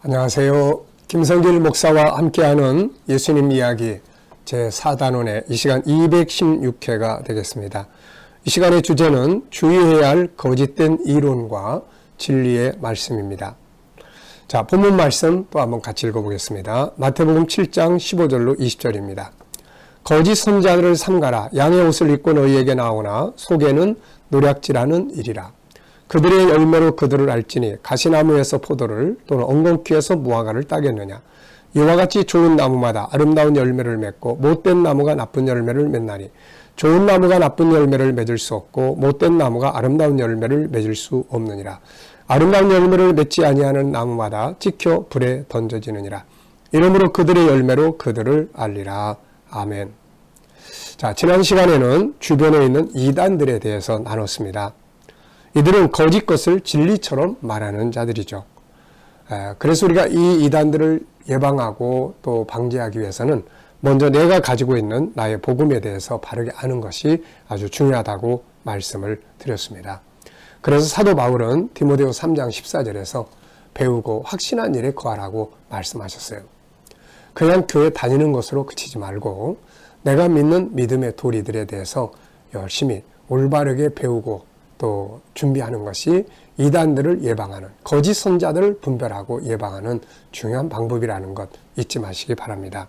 안녕하세요. 김성길 목사와 함께하는 예수님 이야기 제4단원의 이 시간 216회가 되겠습니다. 이 시간의 주제는 주의해야 할 거짓된 이론과 진리의 말씀입니다. 자, 본문 말씀 또 한번 같이 읽어보겠습니다. 마태복음 7장 15절로 20절입니다. 거짓 선자들을 삼가라. 양의 옷을 입고 너희에게 나오나 속에는 노략질하는 일이라. 그들의 열매로 그들을 알지니 가시나무에서 포도를 또는 엉겅퀴에서 무화과를 따겠느냐. 이와 같이 좋은 나무마다 아름다운 열매를 맺고 못된 나무가 나쁜 열매를 맺나니 좋은 나무가 나쁜 열매를 맺을 수 없고 못된 나무가 아름다운 열매를 맺을 수 없느니라. 아름다운 열매를 맺지 아니하는 나무마다 찍혀 불에 던져지느니라. 이러므로 그들의 열매로 그들을 알리라. 아멘. 자, 지난 시간에는 주변에 있는 이단들에 대해서 나눴습니다. 이들은 거짓 것을 진리처럼 말하는 자들이죠. 그래서 우리가 이 이단들을 예방하고 또 방지하기 위해서는 먼저 내가 가지고 있는 나의 복음에 대해서 바르게 아는 것이 아주 중요하다고 말씀을 드렸습니다. 그래서 사도 바울은 디모데후 3장 14절에서 배우고 확신한 일에 거하라고 말씀하셨어요. 그냥 교회 다니는 것으로 그치지 말고 내가 믿는 믿음의 도리들에 대해서 열심히 올바르게 배우고 또 준비하는 것이 이단들을 예방하는, 거짓 선자들을 분별하고 예방하는 중요한 방법이라는 것 잊지 마시기 바랍니다.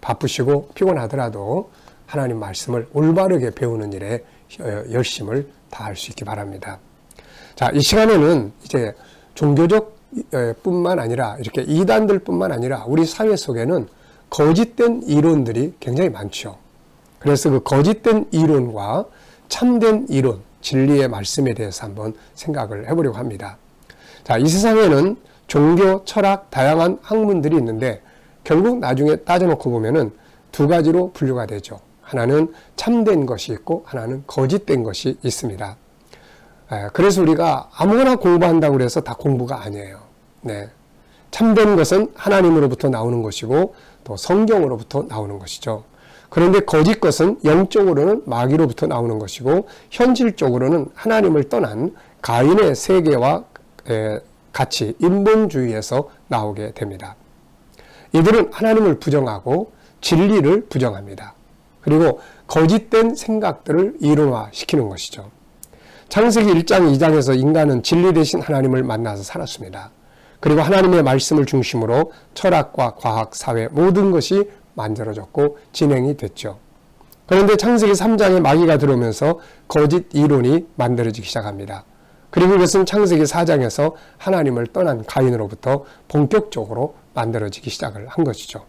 바쁘시고 피곤하더라도 하나님 말씀을 올바르게 배우는 일에 열심을 다할 수 있기 바랍니다. 자, 이 시간에는 이제 종교적 뿐만 아니라 이렇게 이단들 뿐만 아니라 우리 사회 속에는 거짓된 이론들이 굉장히 많죠. 그래서 그 거짓된 이론과 참된 이론, 진리의 말씀에 대해서 한번 생각을 해보려고 합니다. 자, 이 세상에는 종교, 철학, 다양한 학문들이 있는데 결국 나중에 따져놓고 보면은 두 가지로 분류가 되죠. 하나는 참된 것이 있고 하나는 거짓된 것이 있습니다. 그래서 우리가 아무거나 공부한다고 해서 다 공부가 아니에요. 네. 참된 것은 하나님으로부터 나오는 것이고 또 성경으로부터 나오는 것이죠. 그런데 거짓 것은 영적으로는 마귀로부터 나오는 것이고 현실적으로는 하나님을 떠난 가인의 세계와 같이 인본주의에서 나오게 됩니다. 이들은 하나님을 부정하고 진리를 부정합니다. 그리고 거짓된 생각들을 이론화시키는 것이죠. 창세기 1장 2장에서 인간은 진리 대신 하나님을 만나서 살았습니다. 그리고 하나님의 말씀을 중심으로 철학과 과학, 사회 모든 것이 만들어졌고 진행이 됐죠. 그런데 창세기 3장에 마귀가 들어오면서 거짓 이론이 만들어지기 시작합니다. 그리고 이것은 창세기 4장에서 하나님을 떠난 가인으로부터 본격적으로 만들어지기 시작을 한 것이죠.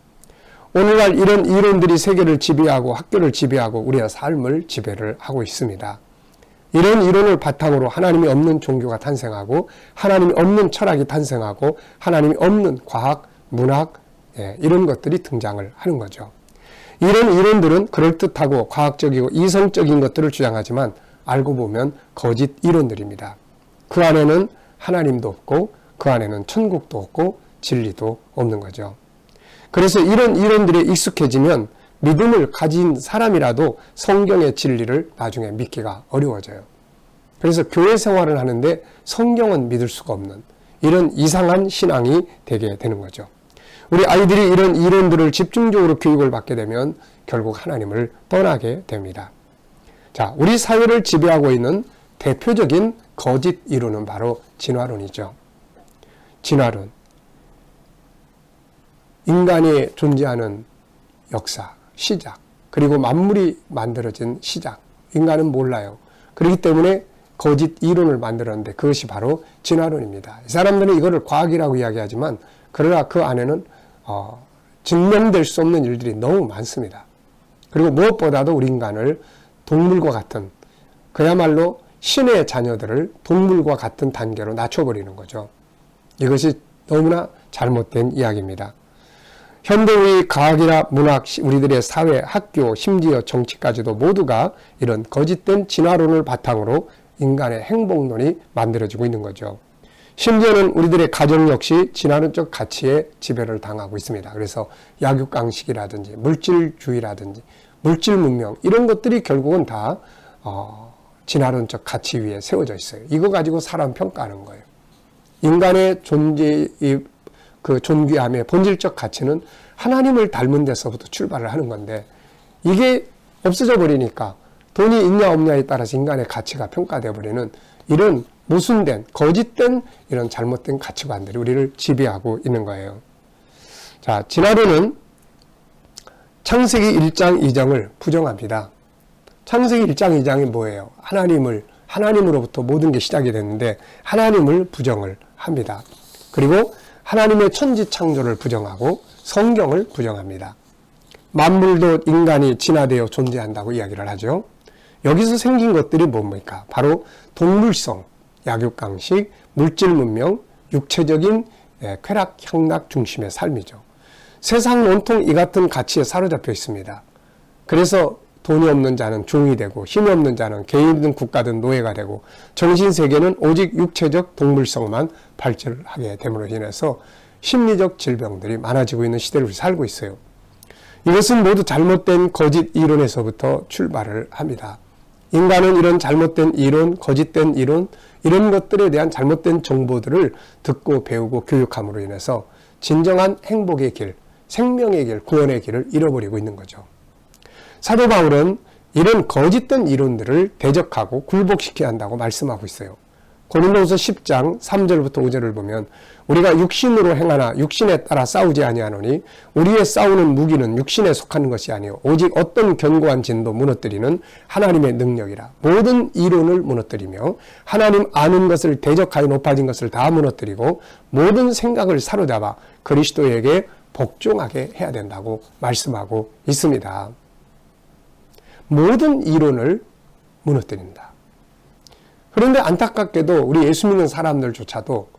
오늘날 이런 이론들이 세계를 지배하고 학교를 지배하고 우리의 삶을 지배를 하고 있습니다. 이런 이론을 바탕으로 하나님이 없는 종교가 탄생하고 하나님이 없는 철학이 탄생하고 하나님이 없는 과학, 문학, 이런 것들이 등장을 하는 거죠. 이런 이론들은 그럴듯하고 과학적이고 이성적인 것들을 주장하지만 알고 보면 거짓 이론들입니다. 그 안에는 하나님도 없고 그 안에는 천국도 없고 진리도 없는 거죠. 그래서 이런 이론들에 익숙해지면 믿음을 가진 사람이라도 성경의 진리를 나중에 믿기가 어려워져요. 그래서 교회 생활을 하는데 성경은 믿을 수가 없는 이런 이상한 신앙이 되게 되는 거죠. 우리 아이들이 이런 이론들을 집중적으로 교육을 받게 되면 결국 하나님을 떠나게 됩니다. 자, 우리 사회를 지배하고 있는 대표적인 거짓 이론은 바로 진화론이죠. 진화론. 인간이 존재하는 역사, 시작, 그리고 만물이 만들어진 시작. 인간은 몰라요. 그렇기 때문에 거짓 이론을 만들었는데 그것이 바로 진화론입니다. 이 사람들은 이거를 과학이라고 이야기하지만 그러나 그 안에는 증명될 수 없는 일들이 너무 많습니다. 그리고 무엇보다도 우리 인간을 동물과 같은 그야말로 신의 자녀들을 동물과 같은 단계로 낮춰버리는 거죠. 이것이 너무나 잘못된 이야기입니다. 현대의 과학이나 문학, 우리들의 사회, 학교, 심지어 정치까지도 모두가 이런 거짓된 진화론을 바탕으로 인간의 행복론이 만들어지고 있는 거죠. 심지어는 우리들의 가정 역시 진화론적 가치에 지배를 당하고 있습니다. 그래서 약육강식이라든지 물질주의라든지 물질 문명 이런 것들이 결국은 다 진화론적 가치 위에 세워져 있어요. 이거 가지고 사람 평가하는 거예요. 인간의 존재의 그 존귀함의 본질적 가치는 하나님을 닮은 데서부터 출발을 하는 건데, 이게 없어져 버리니까 돈이 있냐 없냐에 따라서 인간의 가치가 평가되어 버리는 이런 모순된, 거짓된 이런 잘못된 가치관들이 우리를 지배하고 있는 거예요. 자, 진화론은 창세기 1장 2장을 부정합니다. 창세기 1장 2장이 뭐예요? 하나님으로부터 모든 게 시작이 됐는데 하나님을 부정을 합니다. 그리고 하나님의 천지 창조를 부정하고 성경을 부정합니다. 만물도 인간이 진화되어 존재한다고 이야기를 하죠. 여기서 생긴 것들이 뭡니까? 바로 동물성, 약육강식, 물질 문명, 육체적인 쾌락, 향락 중심의 삶이죠. 세상 온통 이 같은 가치에 사로잡혀 있습니다. 그래서 돈이 없는 자는 종이 되고 힘이 없는 자는 개인이든 국가든 노예가 되고 정신세계는 오직 육체적 동물성만 발전하게 됨으로 인해서 심리적 질병들이 많아지고 있는 시대를 우리 살고 있어요. 이것은 모두 잘못된 거짓 이론에서부터 출발을 합니다. 인간은 이런 잘못된 이론, 거짓된 이론, 이런 것들에 대한 잘못된 정보들을 듣고 배우고 교육함으로 인해서 진정한 행복의 길, 생명의 길, 구원의 길을 잃어버리고 있는 거죠. 사도 바울은 이런 거짓된 이론들을 대적하고 굴복시켜야 한다고 말씀하고 있어요. 고린도후서 10장 3절부터 5절을 보면 우리가 육신으로 행하나 육신에 따라 싸우지 아니하노니 우리의 싸우는 무기는 육신에 속하는 것이 아니요 오직 어떤 견고한 진도 무너뜨리는 하나님의 능력이라. 모든 이론을 무너뜨리며 하나님 아는 것을 대적하여 높아진 것을 다 무너뜨리고 모든 생각을 사로잡아 그리스도에게 복종하게 해야 된다고 말씀하고 있습니다. 모든 이론을 무너뜨린다. 그런데 안타깝게도 우리 예수 믿는 사람들조차도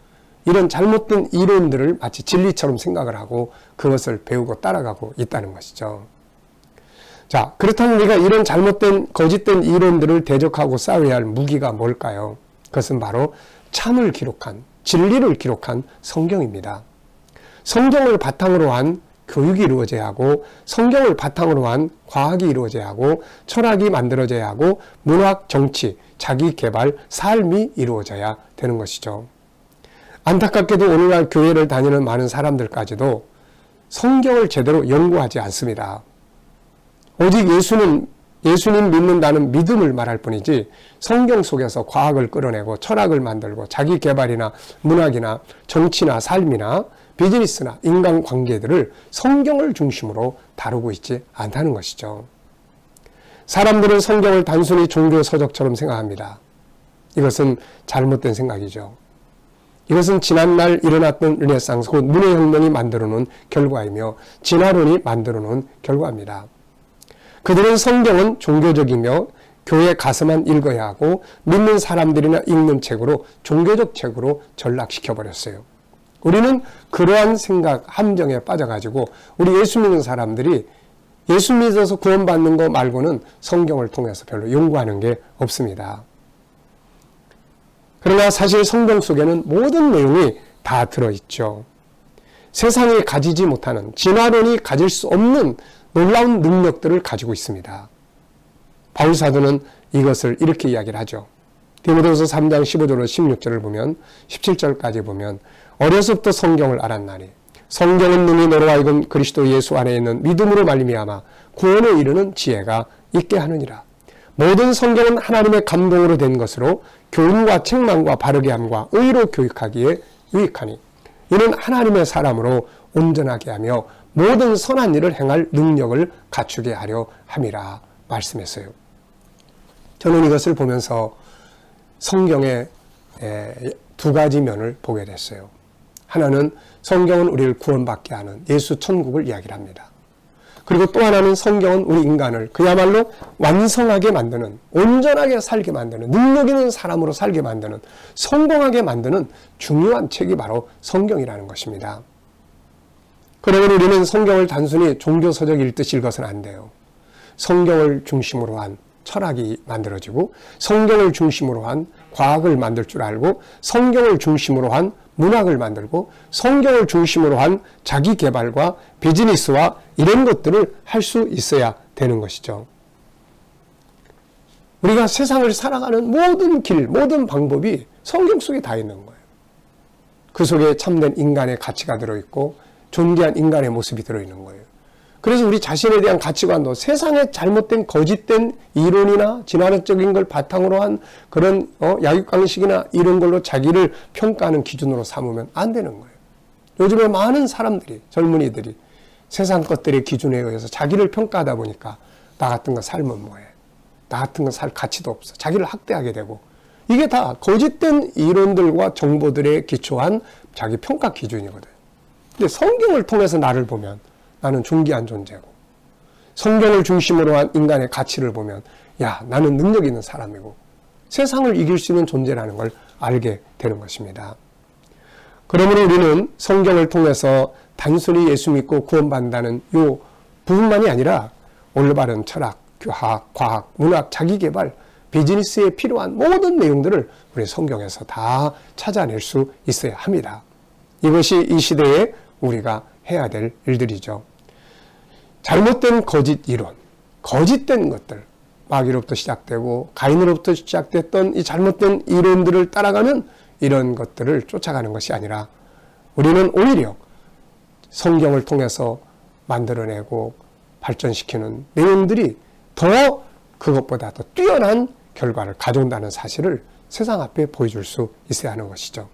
이런 잘못된 이론들을 마치 진리처럼 생각을 하고 그것을 배우고 따라가고 있다는 것이죠. 자, 그렇다면 우리가 이런 잘못된 거짓된 이론들을 대적하고 싸워야 할 무기가 뭘까요? 그것은 바로 참을 기록한, 진리를 기록한 성경입니다. 성경을 바탕으로 한 교육이 이루어져야 하고 성경을 바탕으로 한 과학이 이루어져야 하고 철학이 만들어져야 하고 문학, 정치, 자기 개발, 삶이 이루어져야 되는 것이죠. 안타깝게도 오늘날 교회를 다니는 많은 사람들까지도 성경을 제대로 연구하지 않습니다. 오직 예수님 믿는다는 믿음을 말할 뿐이지 성경 속에서 과학을 끌어내고 철학을 만들고 자기 개발이나 문학이나 정치나 삶이나 비즈니스나 인간관계들을 성경을 중심으로 다루고 있지 않다는 것이죠. 사람들은 성경을 단순히 종교 서적처럼 생각합니다. 이것은 잘못된 생각이죠. 이것은 지난날 일어났던 르네상스 곧 문해혁명이 만들어놓은 결과이며 진화론이 만들어놓은 결과입니다. 그들은 성경은 종교적이며 교회 가서만 읽어야 하고 믿는 사람들이나 읽는 책으로 종교적 책으로 전락시켜버렸어요. 우리는 그러한 생각 함정에 빠져가지고 우리 예수 믿는 사람들이 예수 믿어서 구원받는 거 말고는 성경을 통해서 별로 연구하는 게 없습니다. 그러나 사실 성경 속에는 모든 내용이 다 들어있죠. 세상이 가지지 못하는 진화론이 가질 수 없는 놀라운 능력들을 가지고 있습니다. 바울 사도는 이것을 이렇게 이야기를 하죠. 디모데후서 3장 15절로 16절을 보면 17절까지 보면 어려서부터 성경을 알았나니 성경은 능히 너로 하여금 그리스도 예수 안에 있는 믿음으로 말미암아 구원에 이르는 지혜가 있게 하느니라. 모든 성경은 하나님의 감동으로 된 것으로 교훈과 책망과 바르게 함과 의로 교육하기에 유익하니 이는 하나님의 사람으로 온전하게 하며 모든 선한 일을 행할 능력을 갖추게 하려 함이라 말씀했어요. 저는 이것을 보면서 성경의 두 가지 면을 보게 됐어요. 하나는 성경은 우리를 구원받게 하는 예수 천국을 이야기를 합니다. 그리고 또 하나는 성경은 우리 인간을 그야말로 완성하게 만드는, 온전하게 살게 만드는, 능력 있는 사람으로 살게 만드는, 성공하게 만드는 중요한 책이 바로 성경이라는 것입니다. 그러면 우리는 성경을 단순히 종교서적 읽듯이 읽어서는 안 돼요. 성경을 중심으로 한 철학이 만들어지고 성경을 중심으로 한 과학을 만들 줄 알고 성경을 중심으로 한 문학을 만들고 성경을 중심으로 한 자기 개발과 비즈니스와 이런 것들을 할 수 있어야 되는 것이죠. 우리가 세상을 살아가는 모든 길, 모든 방법이 성경 속에 다 있는 거예요. 그 속에 참된 인간의 가치가 들어있고 존귀한 인간의 모습이 들어있는 거예요. 그래서 우리 자신에 대한 가치관도 세상의 잘못된 거짓된 이론이나 진화론적인 걸 바탕으로 한 그런 약육강식이나 이런 걸로 자기를 평가하는 기준으로 삼으면 안 되는 거예요. 요즘에 많은 사람들이, 젊은이들이 세상 것들의 기준에 의해서 자기를 평가하다 보니까 나 같은 거 살면 뭐해, 나 같은 거 살 가치도 없어, 자기를 학대하게 되고, 이게 다 거짓된 이론들과 정보들에 기초한 자기 평가 기준이거든요. 근데 성경을 통해서 나를 보면 나는 존귀한 존재고, 성경을 중심으로 한 인간의 가치를 보면 야, 나는 능력 있는 사람이고 세상을 이길 수 있는 존재라는 걸 알게 되는 것입니다. 그러므로 우리는 성경을 통해서 단순히 예수 믿고 구원받는다는 요 부분만이 아니라 올바른 철학, 교학, 과학, 문학, 자기개발, 비즈니스에 필요한 모든 내용들을 우리 성경에서 다 찾아낼 수 있어야 합니다. 이것이 이 시대에 우리가 해야 될 일들이죠. 잘못된 거짓 이론, 거짓된 것들, 마귀로부터 시작되고 가인으로부터 시작됐던 이 잘못된 이론들을 따라가는 이런 것들을 쫓아가는 것이 아니라 우리는 오히려 성경을 통해서 만들어내고 발전시키는 내용들이 더 그것보다 더 뛰어난 결과를 가져온다는 사실을 세상 앞에 보여줄 수 있어야 하는 것이죠.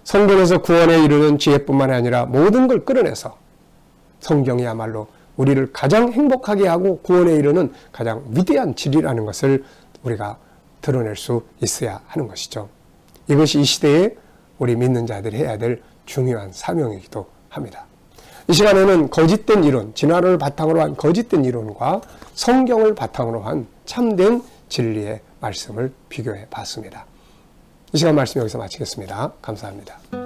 성경에서 구원에 이르는 지혜뿐만 아니라 모든 걸 끌어내서 성경이야말로 우리를 가장 행복하게 하고 구원에 이르는 가장 위대한 진리라는 것을 우리가 드러낼 수 있어야 하는 것이죠. 이것이 이 시대에 우리 믿는 자들이 해야 될 중요한 사명이기도 합니다. 이 시간에는 거짓된 이론, 진화론을 바탕으로 한 거짓된 이론과 성경을 바탕으로 한 참된 진리의 말씀을 비교해 봤습니다. 이 시간 말씀 여기서 마치겠습니다. 감사합니다.